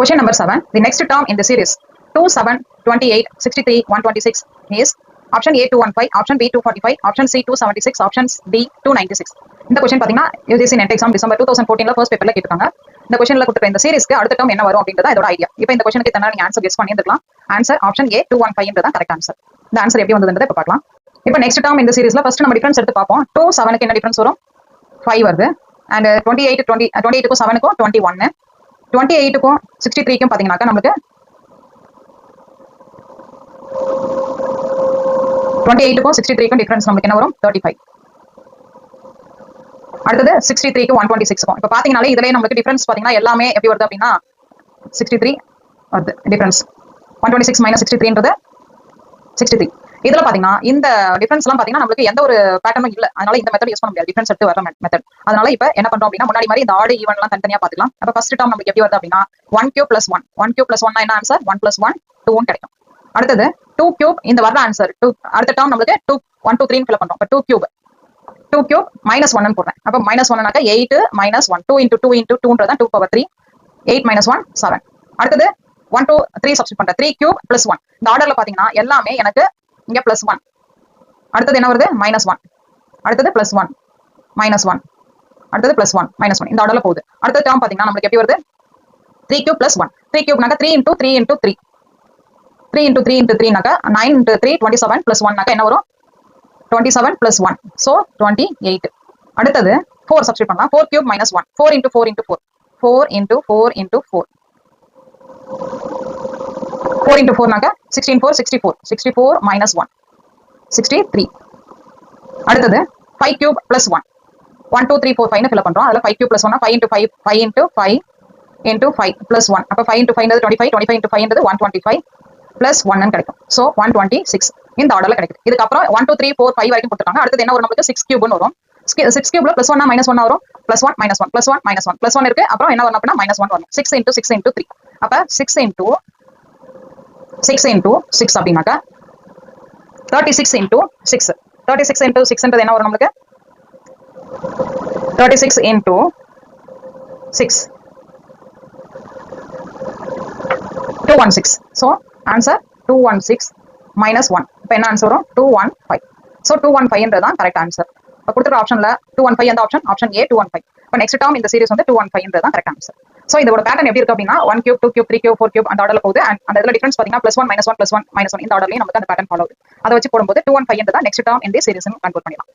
Question number 7. The next term in the series 2, 7, 28, 63, 126 is option A 215, option B 245, option C 276, option D 296. இந்த question பாத்தீங்கன்னா UGC net exam December 2014 first பேப்பர்ல கேட்டாங்க. இந்த கொஸ்டின்ல கொடுத்த இந்த சீரிஸ்க்கு அடுத்த டேர்ம் என்ன வரும் அப்படிங்கறத இதோட ஐடியா. இப்போ இந்த கொஸ்டினுக்கு தனியா நீங்க ஆன்சர் கெஸ் பண்ணிருக்கலாம். ஆன்சர் ஆப்ஷன் A 215 தான் கரெக்ட் ஆன்சர். இந்த ஆன்சர் எப்படி வந்ததுன்றதை இப்ப பார்க்கலாம். இப்போ நெக்ஸ்ட் டேர்ம் இந்த சீரிஸ்ல ஃபர்ஸ்ட் நம்ம டிஃபரன்ஸ் எடுத்து பார்ப்போம். 2 7க்கு என்ன டிஃபரன்ஸ் வரும்? 5 வருது. அண்ட் 28க்கும் 7க்கும் 21, 28க்கும் 63க்கும் பாத்தீங்கன்னாக்கா நமக்கு 28க்கும் 63க்கும் டிஃபரன்ஸ் நமக்கு என்ன வரும்? 35. அடுத்தது 63க்கு 126க்கும். இப்போ பாத்தீங்கன்னாலே இதுலயே நமக்கு டிஃபரன்ஸ் பாத்தீங்கன்னா எல்லாமே எப்படி வருது அப்படின்னா 63 வருது டிஃபரன்ஸ். 126 மைனஸ் 63ன்றது 63. இதுல பாத்தீங்கன்னா இந்த டிஃபரன்ஸ் எல்லாம் பாத்தீங்கன்னா நமக்கு எந்த ஒரு பேட்டர்னும் இல்ல. அதனால இந்த மெத்தட் யூஸ் பண்ண முடியாது, டிஃபரன்ஸ் எடுத்து வர மெத்தட். அதனால இப்ப என்ன பண்றோம் அப்படின்னா முன்னாடி மாதிரி இந்த ஆடு ஈவன் எல்லாம் தனித்தனியா பாத்துக்கலாம். அப்ப ஃபர்ஸ்ட் டேர்ம் நமக்கு எப்படி வருது அப்படின்னா 1 cube plus 1 1 cube plus 1 என்ன ஆன்சர்? 1 plus 1 2 கிடைக்கும். அடுத்தது 2 cube இந்த வர ஆன்சர் 2. அடுத்த டேர்ம் நமக்கு 2 1 2 3 ஃபில் பண்றோம். அப்ப 2 cube minus 1 ன்னு போடுறேன். அப்ப minus 1 னாக்க 8 minus 1 2 into 2 into 2ன்றதா 2 power 3 8 minus 1 7. அடுத்தது 1 2 3 சப்ஸ்டிட் பண்றேன். 3 cube plus 1. இந்த ஆர்டர்ல பாத்தீங்கன்னா எல்லாமே எனக்கு இங்க plus 1. அடுத்தது என்ன வருது? minus 1. அடுத்தது plus 1 minus 1. அடுத்தது plus 1 minus 1. இந்த ஆர்டர்ல போகுது. அடுத்த டேர்ம் பாத்தீங்கன்னா நமக்கு எப்படி வருது? 3 cube plus 1. 3 cube நாக்க 3 into 3 into 3. 3 into 3 into 3 நாக்க 9 into 3 27 plus 1 நாக்க என்ன வரும்? 27 plus 1. So 28. அடுத்தது 4 சப்ஸ்டிட் பண்ணலாம். 4 cube minus 1. 4 into 4 into 4. 4 into 4 into 4. 4 into 4 நாக்க 16 4 64. 64 minus 1. 63. அடுத்தது 5 cube plus 1. 1 2 3 4 5 னு ஃபில் பண்றோம். அதுல 5 cube plus 1 5 into 5 5 into 5 into 5 plus 1. அப்ப 5 into 5 ன்றது 25 25 into 5 ன்றது 125 plus 1 ன்னு கிடைக்கும். So 126 இந்த ஆர்டர்ல கிடைக்குது. இதுக்கு அப்புறம் 1 2 3 4 5 வரைக்கும் கொடுத்துட்டாங்க. அடுத்து என்ன வரும்? நமக்கு 6 cube ன்னு வரும். 6 cubeல plus 1 minus 1 வரும். plus 1 minus 1 plus 1 minus 1 plus 1 இருக்கு. அப்புறம் என்ன வரும் அப்படினா minus 1 வரும். 6 into 6 into 3. அப்ப 6 into 6 அப்படினாக்க 36 into 6. 36 into 6 ன்றது என்ன வரும் நமக்கு? 36 into 6 216. So answer 216 minus 1. இப்போ என்ன ஆன்சர் வரும்? 215. So 215 ன்றதான் கரெக்ட் ஆன்சர். இப்போ கொடுத்துற ஆப்ஷன்ல 215 எந்த ஆப்ஷன்? Option A 215. இப்போ நெக்ஸ்ட் டேர்ம் இந்த சீரிஸ் வந்து 215 ன்றதான் கரெக்ட் ஆன்சர். So இதோட பேட்டர்ன் எப்படி இருக்கு அப்படின்னா 1 cube 2 cube 3 cube 4 cube அந்த ஆர்டர்ல போகுது. அண்ட் அந்த இதுல டிஃபரன்ஸ் பாத்தீங்கன்னா plus 1 minus 1 plus 1 minus 1 இந்த ஆர்டர்லயும் நமக்கு அந்த பேட்டர்ன் ஃபாலோ ஆகுது. அதை வச்சு போடும்போது 215 ன்றதான் நெக்ஸ்ட் டேர்ம் இந்த சீரிஸ் கன்வெர்ட் பண்ணிடலாம்.